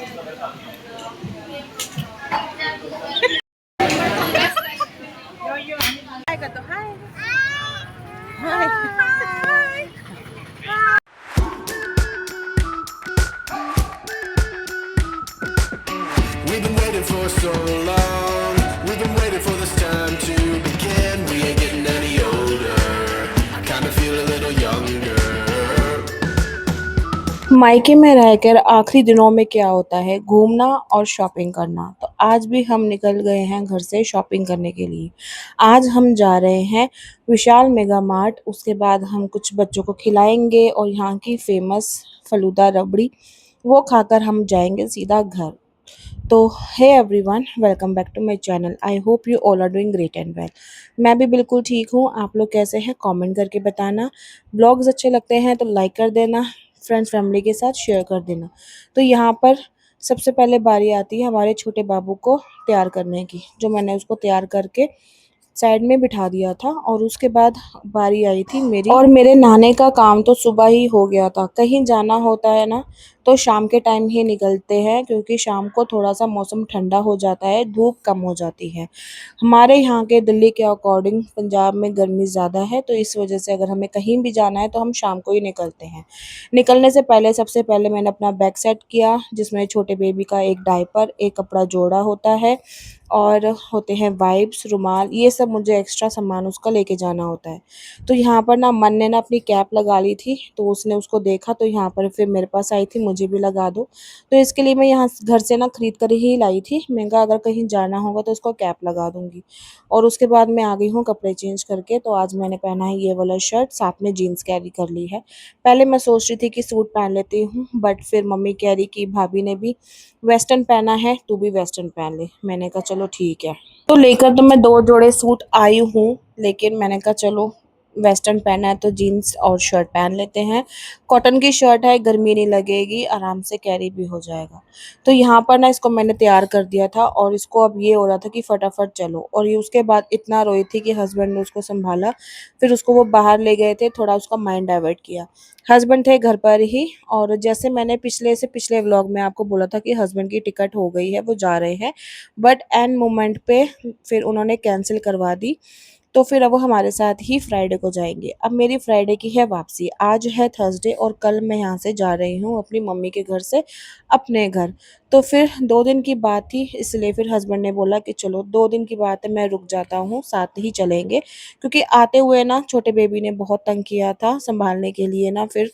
हाय कर दो, हाय हाय। We've been waiting for so long. We've been waiting for this time to begin. We ain't getting any older. I kinda feel a little younger. मायके में रहकर आखिरी दिनों में क्या होता है, घूमना और शॉपिंग करना। तो आज भी हम निकल गए हैं घर से शॉपिंग करने के लिए। आज हम जा रहे हैं विशाल मेगा मार्ट। उसके बाद हम कुछ बच्चों को खिलाएंगे और यहाँ की फेमस फलूदा रबड़ी वो खाकर हम जाएंगे सीधा घर। तो hey everyone, welcome back to my channel. I hope you all are doing great and well. मैं भी बिल्कुल ठीक हूँ। आप लोग कैसे हैं कमेंट करके बताना। ब्लॉग्स अच्छे लगते हैं तो लाइक कर देना, फ्रेंड्स फैमिली के साथ शेयर कर देना। तो यहाँ पर सबसे पहले बारी आती है हमारे छोटे बाबू को तैयार करने की, जो मैंने उसको तैयार करके साइड में बिठा दिया था। और उसके बाद बारी आई थी मेरी, और मेरे नहाने का काम तो सुबह ही हो गया था। कहीं जाना होता है ना तो शाम के टाइम ही निकलते हैं, क्योंकि शाम को थोड़ा सा मौसम ठंडा हो जाता है, धूप कम हो जाती है। हमारे यहाँ के दिल्ली के अकॉर्डिंग पंजाब में गर्मी ज़्यादा है, तो इस वजह से अगर हमें कहीं भी जाना है तो हम शाम को ही निकलते हैं। निकलने से पहले सबसे पहले मैंने अपना बैग सेट किया, जिसमें छोटे बेबी का एक डायपर, एक कपड़ा जोड़ा होता है और होते हैं वाइप्स, रुमाल, ये सब मुझे एक्स्ट्रा सामान उसका लेके जाना होता है। तो यहाँ पर ना मन ने ना अपनी कैप लगा ली थी, तो उसने उसको देखा तो यहाँ पर फिर मेरे पास आई थी, मुझे भी लगा दो। तो इसके लिए मैं यहाँ घर से ना खरीद कर ही लाई थी। मैं कहा अगर कहीं जाना होगा तो उसको कैप लगा दूंगी। और उसके बाद मैं आ गई हूँ कपड़े चेंज करके। तो आज मैंने पहना है ये वाला शर्ट, साथ में जीन्स कैरी कर ली है। पहले मैं सोच रही थी कि सूट पहन लेती हूँ, बट फिर मम्मी कह रही कि भाभी ने भी वेस्टर्न पहना है, तू भी वेस्टर्न पहन ले। मैंने कहा चलो ठीक है। तो लेकर तो मैं 2 जोड़े सूट आई हूँ, लेकिन मैंने कहा चलो वेस्टर्न पहना है तो जीन्स और शर्ट पहन लेते हैं। कॉटन की शर्ट है, गर्मी नहीं लगेगी, आराम से कैरी भी हो जाएगा। तो यहाँ पर ना इसको मैंने तैयार कर दिया था, और इसको अब ये हो रहा था कि फटाफट चलो। और ये उसके बाद इतना रोई थी कि हस्बैंड ने उसको संभाला। फिर उसको वो बाहर ले गए थे, थोड़ा उसका माइंड डाइवर्ट किया। हस्बैंड थे घर पर ही, और जैसे मैंने पिछले से पिछले व्लॉग में आपको बोला था कि हस्बैंड की टिकट हो गई है, वो जा रहे हैं, बट एंड मोमेंट पे फिर उन्होंने कैंसिल करवा दी। तो फिर अब वो हमारे साथ ही फ्राइडे को जाएंगे। अब मेरी फ्राइडे की है वापसी। आज है थर्सडे और कल मैं यहाँ से जा रही हूँ अपनी मम्मी के घर से अपने घर। तो फिर 2 दिन की बात थी, इसलिए फिर हस्बैंड ने बोला कि चलो 2 दिन की बात है, मैं रुक जाता हूँ, साथ ही चलेंगे। क्योंकि आते हुए ना छोटे बेबी ने बहुत तंग किया था संभालने के लिए ना। फिर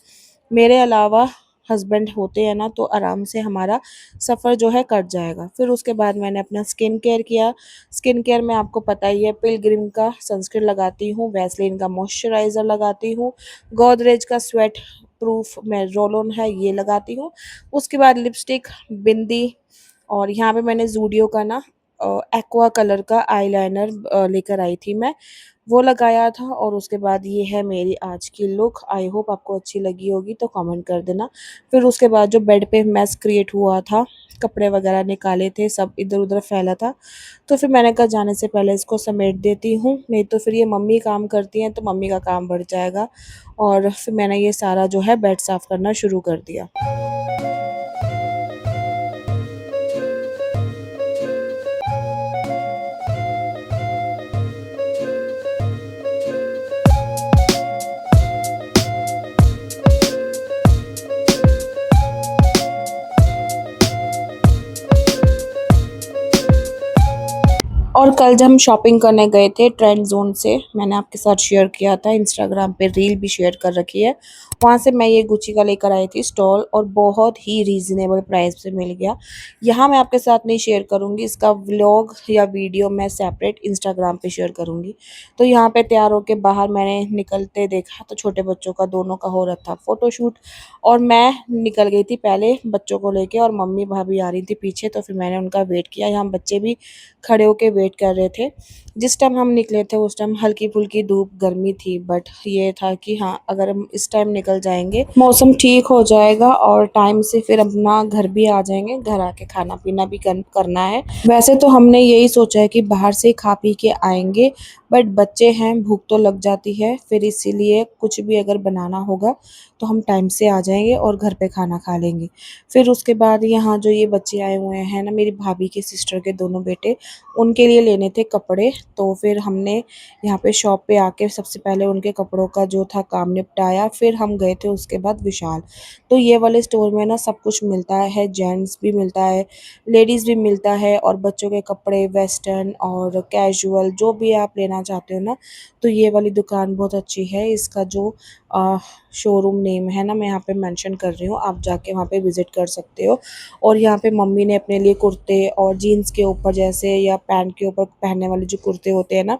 मेरे अलावा हस्बैंड होते हैं ना तो आराम से हमारा सफ़र जो है कट जाएगा। फिर उसके बाद मैंने अपना स्किन केयर किया। स्किन केयर में आपको पता ही है, पिलग्रिम का सनस्क्रीन लगाती हूँ, वैसलीन का मॉइस्चराइज़र लगाती हूँ, गोदरेज का स्वेट प्रूफ मैं रोल ऑन है ये लगाती हूँ। उसके बाद लिपस्टिक, बिंदी, और यहाँ पे मैंने ज़ूडियो का ना एक्वा कलर का आईलाइनर लेकर आई थी मैं, वो लगाया था। और उसके बाद ये है मेरी आज की लुक। आई होप आपको अच्छी लगी होगी, तो कमेंट कर देना। फिर उसके बाद जो बेड पे मैस क्रिएट हुआ था, कपड़े वगैरह निकाले थे, सब इधर उधर फैला था, तो फिर मैंने कहा जाने से पहले इसको समेट देती हूँ, नहीं तो फिर ये मम्मी काम करती हैं तो मम्मी का काम बढ़ जाएगा। और फिर मैंने ये सारा जो है बेड साफ़ करना शुरू कर दिया। और कल जब हम शॉपिंग करने गए थे ट्रेंड जोन से, मैंने आपके साथ शेयर किया था, इंस्टाग्राम पे रील भी शेयर कर रखी है। वहाँ से मैं ये गुची का लेकर आई थी स्टॉल, और बहुत ही रीज़नेबल प्राइस पे मिल गया। यहाँ मैं आपके साथ नहीं शेयर करूँगी, इसका व्लॉग या वीडियो मैं सेपरेट इंस्टाग्राम पे शेयर करूँगी। तो यहाँ पे तैयार होके बाहर मैंने निकलते देखा तो छोटे बच्चों का दोनों का हो रहा था फ़ोटोशूट, और मैं निकल गई थी पहले बच्चों को लेके, और मम्मी भाभी आ रही थी पीछे। तो फिर मैंने उनका वेट किया, यहाँ बच्चे भी खड़े होके वेट कर रहे थे। जिस टाइम हम निकले थे उस टाइम हल्की-फुल्की धूप गर्मी थी, बट ये था कि हाँ, अगर हम इस टाइम निकल जाएँगे मौसम ठीक हो जाएगा और टाइम से फिर अपना घर भी आ जाएँगे। घर आके खाना-पीना भी करना है। वैसे तो हमने यही सोचा है कि बाहर से खा पी के आएँगे, बट बच्चे हैं, भूख तो लग जाती है, फिर इसीलिए कुछ भी अगर बनाना होगा तो हम टाइम से आ जाएँगे और घर पे खाना खा लेंगे। फिर उसके बाद यहाँ जो ये बच्चे आए हुए हैं ना, मेरी भाभी के सिस्टर के दोनों बेटे, उनके लिए लेने थे कपड़े। तो फिर हमने यहाँ पे शॉप पे आके सबसे पहले उनके कपड़ों का जो था काम निपटाया, फिर हम गए थे उसके बाद विशाल। तो ये वाले स्टोर में ना सब कुछ मिलता है, जेंट्स भी मिलता है, लेडीज़ भी मिलता है और बच्चों के कपड़े वेस्टर्न और कैजुअल जो भी आप लेना चाहते हो ना, तो ये वाली दुकान बहुत अच्छी है। इसका जो शोरूम नेम है ना, मैं यहाँ पे मेंशन कर रही हूँ, आप जाके वहाँ पे विज़िट कर सकते हो। और यहाँ पे मम्मी ने अपने लिए कुर्ते और जीन्स के ऊपर जैसे या पैंट के ऊपर पहनने वाले जो कुर्ते होते हैं ना,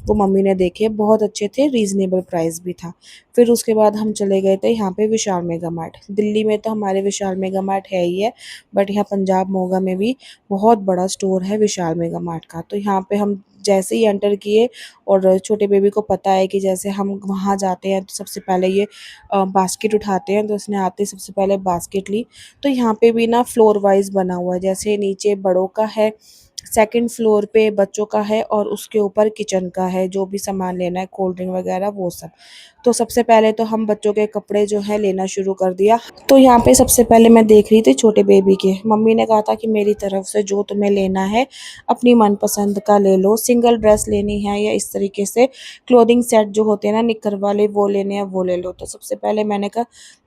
वो मम्मी ने देखे, बहुत अच्छे थे, रीज़नेबल प्राइस भी था। फिर उसके बाद हम चले गए थे यहाँ पे विशाल मेगा मार्ट। दिल्ली में तो हमारे विशाल मेगा मार्ट है ही है, बट यहाँ पंजाब मोगा में भी बहुत बड़ा स्टोर है विशाल मेगा मार्ट का। तो यहाँ पे हम जैसे ही एंटर किए और छोटे बेबी को पता है कि जैसे हम वहाँ जाते हैं तो सबसे पहले ये बास्केट उठाते हैं, तो उसने आते ही सबसे पहले बास्केट ली। तो यहाँ पे भी ना फ्लोर वाइज़ बना हुआ है, जैसे नीचे बड़ों का है, सेकंड फ्लोर पे बच्चों का है और उसके ऊपर किचन का है, जो भी सामान लेना है, कोल्ड ड्रिंक वगैरह वो सब। तो सबसे पहले तो हम बच्चों के कपड़े जो है लेना शुरू कर दिया। तो यहाँ पे सबसे पहले मैं देख रही थी छोटे बेबी के। मम्मी ने कहा था कि मेरी तरफ से जो तुम्हें लेना है अपनी मनपसंद का ले लो, सिंगल ड्रेस लेनी है या इस तरीके से क्लोथिंग सेट जो होते हैं ना निक्कर वाले वो लेने हैं वो ले लो। तो सबसे पहले मैंने कहा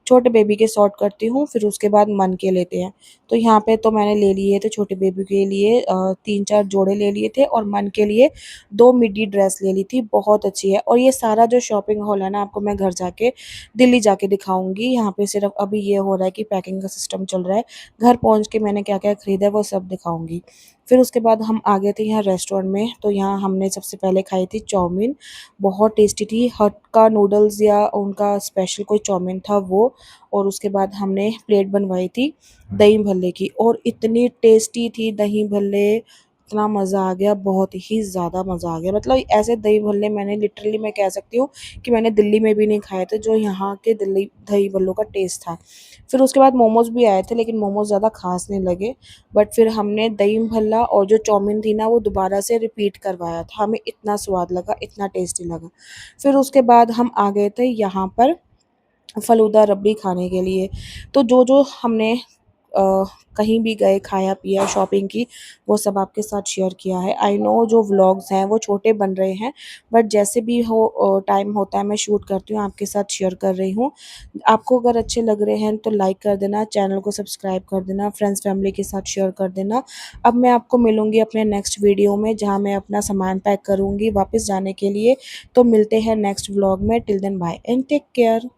छोटे बेबी के सॉर्ट करती हूँ, फिर उसके बाद मन के लेते हैं। तो यहाँ पे तो मैंने ले लिए थे छोटे बेबी के लिए 3-4 जोड़े ले लिए थे और मन के लिए 2 मिडी ड्रेस ले ली थी, बहुत अच्छी है। और ये सारा जो शॉपिंग हॉल है ना, आपको मैं घर जाके दिल्ली जाके दिखाऊँगी। यहाँ पे सिर्फ अभी ये हो रहा है कि पैकिंग का सिस्टम चल रहा है। घर पहुँच के मैंने क्या-क्या खरीदा है वो सब दिखाऊँगी। फिर उसके बाद हम आ गए थे यहाँ रेस्टोरेंट में, तो यहाँ हमने सबसे पहले खाई थी चाउमीन, बहुत टेस्टी थी। हट का नूडल्स या उनका स्पेशल कोई चाउमीन था वो, और उसके बाद हमने प्लेट बनवाई थी दही भल्ले की और इतनी टेस्टी थी दही भल्ले, इतना मज़ा आ गया, बहुत ही ज़्यादा मज़ा आ गया। मतलब ऐसे दही भल्ले मैंने लिटरली मैं कह सकती हूँ कि मैंने दिल्ली में भी नहीं खाए थे, जो यहाँ के दिल्ली दही भल्लों का टेस्ट था। फिर उसके बाद मोमोज़ भी आए थे, लेकिन मोमोज़ ज़्यादा ख़ास नहीं लगे, बट फिर हमने दही भल्ला और जो चाउमीन थी ना वो दोबारा से रिपीट करवाया था, हमें इतना स्वाद लगा, इतना टेस्टी लगा। फिर उसके बाद हम आ गए थे यहाँ पर फ़ालूदा रबड़ी खाने के लिए। तो जो हमने अ, कहीं भी गए, खाया पिया, शॉपिंग की, वो सब आपके साथ शेयर किया है। आई नो जो व्लॉग्स हैं वो छोटे बन रहे हैं, बट जैसे भी हो टाइम होता है मैं शूट करती हूँ, आपके साथ शेयर कर रही हूँ। आपको अगर अच्छे लग रहे हैं तो लाइक कर देना, चैनल को सब्सक्राइब कर देना, फ्रेंड्स फैमिली के साथ शेयर कर देना। अब मैं आपको मिलूँगी अपने नेक्स्ट वीडियो में, जहाँ मैं अपना सामान पैक करूँगी वापस जाने के लिए। तो मिलते हैं नेक्स्ट व्लॉग में, till then bye and take care.